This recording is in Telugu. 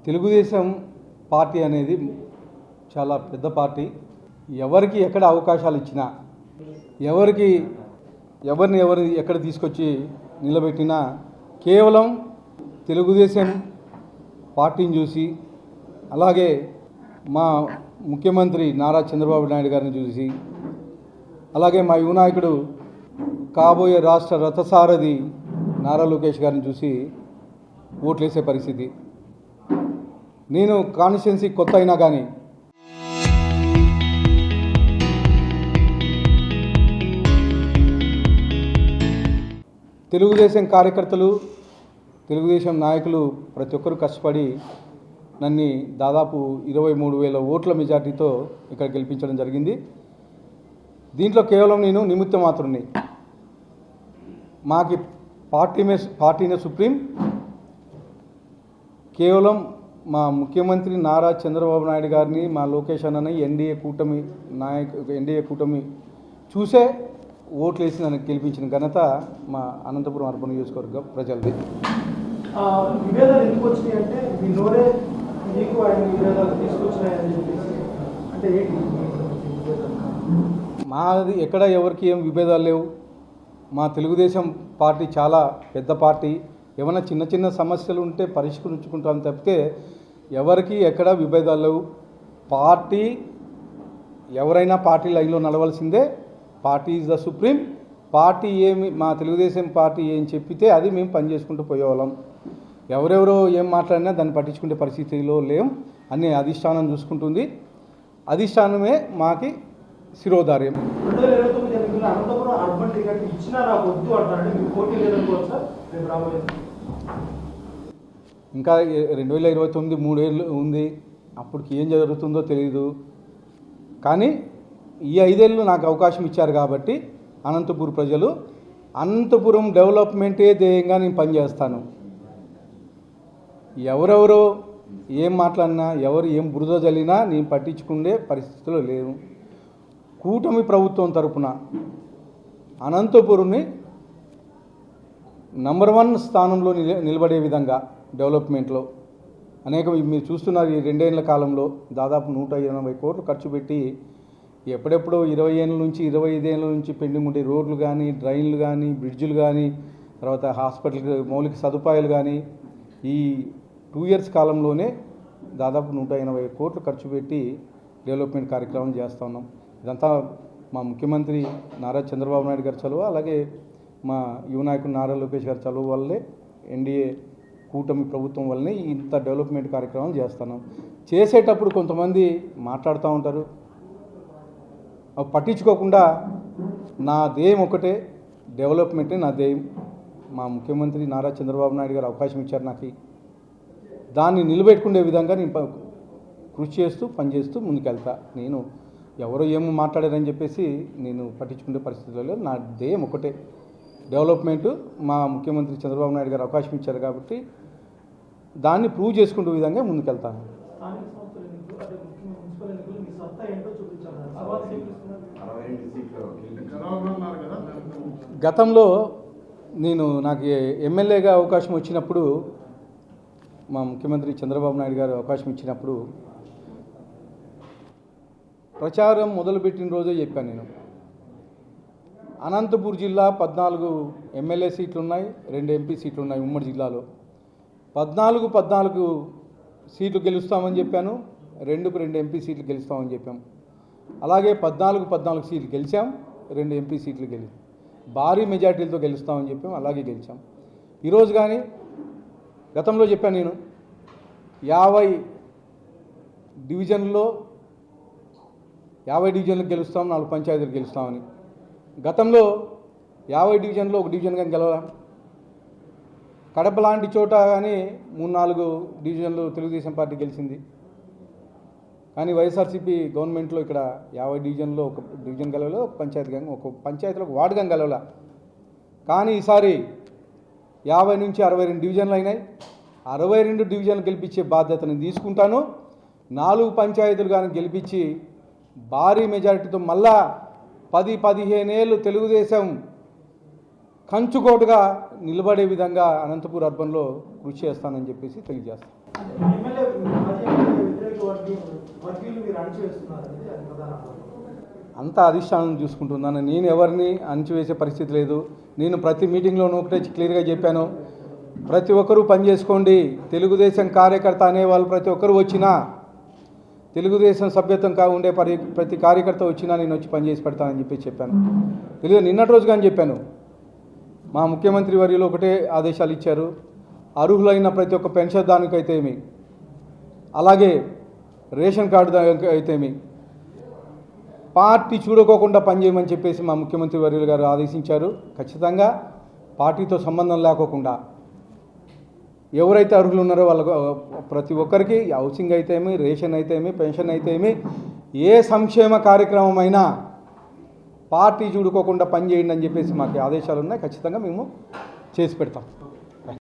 తెలుగుదేశం పార్టీ అనేది చాలా పెద్ద పార్టీ. ఎవరికి ఎక్కడ అవకాశాలు ఇచ్చినా, ఎవరిని ఎక్కడ తీసుకొచ్చి నిలబెట్టినా కేవలం తెలుగుదేశం పార్టీని చూసి, అలాగే మా ముఖ్యమంత్రి నారా చంద్రబాబు నాయుడు గారిని చూసి, అలాగే మా యువ నాయకుడు కాబోయే రాష్ట్ర రథసారథి నారా లోకేష్ గారిని చూసి ఓట్లేసే పరిస్థితి. నేను కాన్స్టిట్యున్సీ కొత్త అయినా కానీ తెలుగుదేశం కార్యకర్తలు, తెలుగుదేశం నాయకులు ప్రతి ఒక్కరూ కష్టపడి నన్ను దాదాపు 23,000 ఓట్ల మెజార్టీతో ఇక్కడ గెలిపించడం జరిగింది. దీంట్లో కేవలం నేను నిమిత్త మాత్రుని. మాకి పార్టీనే సుప్రీం. కేవలం మా ముఖ్యమంత్రి నారా చంద్రబాబు నాయుడు గారిని, మా లోకేష్ అన్నని ఎన్డీఏ కూటమి చూసే ఓట్లు వేసి నన్ను గెలిపించిన ఘనత మా అనంతపురం అర్బన్ నియోజకవర్గ ప్రజలది. విభేదాలు ఎందుకు వచ్చినాయి అంటే మీ నోరే మీకు ఆయన విభేదాలు తీసుకొచ్చినాయని చెప్పేసి అంటే ఏంటి? మాది ఎక్కడ ఎవరికి ఏం విభేదాలు లేవు. మా తెలుగుదేశం పార్టీ చాలా పెద్ద పార్టీ. ఏమైనా చిన్న చిన్న సమస్యలు ఉంటే పరిష్కరించుకుంటాం తప్పితే ఎవరికి ఎక్కడ విభేదాలు లేవు. పార్టీ ఎవరైనా పార్టీ లైన్లో నడవలసిందే. Party is the supreme. Party మా తెలుగుదేశం పార్టీ ఏం చెప్పితే అది మేము పనిచేసుకుంటూ పోయేవాళ్ళం. ఎవరెవరో ఏం మాట్లాడినా దాన్ని పట్టించుకునే పరిస్థితిలో లేం. అన్నీ అధిష్టానం చూసుకుంటుంది. అధిష్టానమే మాకి శిరోధార్యం. 2029 ఎన్నికల్లో అనంతపురం అర్బన్ టికెట్ ఇచ్చినా నాకు వద్దు అంటారంటే మీకు పోటీ లేదనుకోవచ్చా రేపు రాబోయే? ఇంకా 2029 3 ఏళ్ళు ఉంది. అప్పటికి ఏం జరుగుతుందో తెలియదు. కానీ ఈ 5 ఏళ్ళు నాకు అవకాశం ఇచ్చారు కాబట్టి అనంతపురం ప్రజలు, అనంతపురం డెవలప్మెంటే ధ్యేయంగా నేను పనిచేస్తాను. ఎవరెవరో ఏం మాట్లాడినా, ఎవరు ఏం బురద జల్లినా నేను పట్టించుకునే పరిస్థితిలో లేను. కూటమి ప్రభుత్వం తరపున అనంతపురంని నంబర్ 1 స్థానంలో నిలబడే విధంగా డెవలప్మెంట్లో మీరు చూస్తున్నారు. ఈ 2 ఏళ్ల కాలంలో దాదాపు 180 కోట్లు ఖర్చు పెట్టి ఎప్పుడెప్పుడో 20 ఏళ్ళ నుంచి 25 ఏళ్ళ నుంచి పెండింగ్ ఉండే రోడ్లు కానీ, డ్రైన్లు కానీ, బ్రిడ్జులు కానీ, తర్వాత హాస్పిటల్ మౌలిక సదుపాయాలు కానీ ఈ 2 ఇయర్స్ కాలంలోనే దాదాపు 180 కోట్లు ఖర్చు పెట్టి డెవలప్మెంట్ కార్యక్రమం చేస్తూ ఉన్నాం. ఇదంతా మా ముఖ్యమంత్రి నారా చంద్రబాబు నాయుడు గారి చలువ, అలాగే మా యువ నాయకుడు నారా లోకేష్ గారి చలువ వల్లే, ఎన్డీఏ కూటమి ప్రభుత్వం వల్లనే ఇంత డెవలప్మెంట్ కార్యక్రమం చేస్తున్నాం. చేసేటప్పుడు కొంతమంది మాట్లాడుతూ ఉంటారు. అవి పట్టించుకోకుండా నా ధ్యేయం ఒకటే, డెవలప్మెంటే నా ధ్యేయం. మా ముఖ్యమంత్రి నారా చంద్రబాబు నాయుడు గారు అవకాశం ఇచ్చారు నాకు. దాన్ని నిలబెట్టుకునే విధంగా నేను కృషి చేస్తూ పనిచేస్తూ ముందుకెళ్తా. నేను ఎవరో ఏమో మాట్లాడారని చెప్పేసి నేను పట్టించుకునే పరిస్థితుల్లో నా ధ్యేయం ఒకటే, డెవలప్మెంటు. మా ముఖ్యమంత్రి చంద్రబాబు నాయుడు గారు అవకాశం ఇచ్చారు కాబట్టి దాన్ని ప్రూవ్ చేసుకునే విధంగా ముందుకెళ్తాను. గతంలో నాకు ఎమ్మెల్యేగా అవకాశం వచ్చినప్పుడు, మా ముఖ్యమంత్రి చంద్రబాబు నాయుడు గారు అవకాశం ఇచ్చినప్పుడు ప్రచారం మొదలుపెట్టిన రోజే చెప్పాను. నేను అనంతపూర్ జిల్లా 14 ఎమ్మెల్యే సీట్లు ఉన్నాయి, 2 ఎంపీ సీట్లు ఉన్నాయి. ఉమ్మడి జిల్లాలో 14 సీట్లు గెలుస్తామని చెప్పాను. 2కు 2 ఎంపీ సీట్లు గెలుస్తామని చెప్పాం. అలాగే 14 సీట్లు గెలిచాం. 2 ఎంపీ సీట్లు భారీ మెజార్టీలతో గెలుస్తామని చెప్పాం. అలాగే గెలిచాం. ఈరోజు కానీ గతంలో చెప్పాను నేను 50 డివిజన్లకు గెలుస్తాం, 4 పంచాయతీలు గెలుస్తామని. గతంలో 50 డివిజన్లో 1 డివిజన్ కానీ గెలవలా. కడప లాంటి చోట కానీ 3-4 డివిజన్లు తెలుగుదేశం పార్టీ గెలిచింది. కానీ వైఎస్ఆర్సీపీ గవర్నమెంట్లో ఇక్కడ 50 డివిజన్లో 1 డివిజన్ గెలవలో, ఒక పంచాయతీలో 1 వార్డు కానీ గెలవలా. కానీ ఈసారి 50 నుంచి 62 డివిజన్లు అయినాయి. 62 డివిజన్లు గెలిపించే బాధ్యతను తీసుకుంటాను. 4 పంచాయతీలు కానీ గెలిపించి భారీ మెజారిటీతో మళ్ళా 10-15 ఏళ్ళు తెలుగుదేశం కంచుకోటగా నిలబడే విధంగా అనంతపూర్ అర్బన్లో కృషి చేస్తానని చెప్పేసి తెలియజేస్తాను. ఎమ్మెల్యే మాజీ ఎమ్మెల్యే వ్యతిరేక వర్గీయులు మీరు అణచివేస్తున్నారు అనేది అది ప్రధాన ఆరోపణ. అంతా అధిష్టానం చూసుకుంటుందని నేను ఎవరిని అణచివేసే పరిస్థితి లేదు. నేను ప్రతి మీటింగ్లోనూ ఒకటే క్లియర్గా చెప్పాను, ప్రతి ఒక్కరూ పనిచేసుకోండి. తెలుగుదేశం కార్యకర్త అనేవాళ్ళు ప్రతి ఒక్కరూ వచ్చినా, తెలుగుదేశం సభ్యత్వం ఉండే ప్రతి కార్యకర్త వచ్చినా నేను వచ్చి పనిచేసి పెడతానని చెప్పాను. నిన్నటి రోజుగా అని చెప్పాను. మా ముఖ్యమంత్రి వర్యులు ఒకటే ఆదేశాలు ఇచ్చారు, అర్హులైన ప్రతి ఒక్క పెన్షన్దానికైతే ఏమి, అలాగే రేషన్ కార్డు అయితేమి పార్టీ చూడుకోకుండా పనిచేయమని చెప్పేసి మా ముఖ్యమంత్రి వర్యులు గారు ఆదేశించారు. ఖచ్చితంగా పార్టీతో సంబంధం లేకోకుండా ఎవరైతే అర్హులు ఉన్నారో వాళ్ళకు ప్రతి ఒక్కరికి హౌసింగ్ అయితేమి, రేషన్ అయితేమి, పెన్షన్ అయితేమి, ఏ సంక్షేమ కార్యక్రమం అయినా పార్టీ చూడుకోకుండా పనిచేయండి అని చెప్పేసి మాకు ఆదేశాలు ఉన్నాయి. ఖచ్చితంగా మేము చేసి పెడతాం.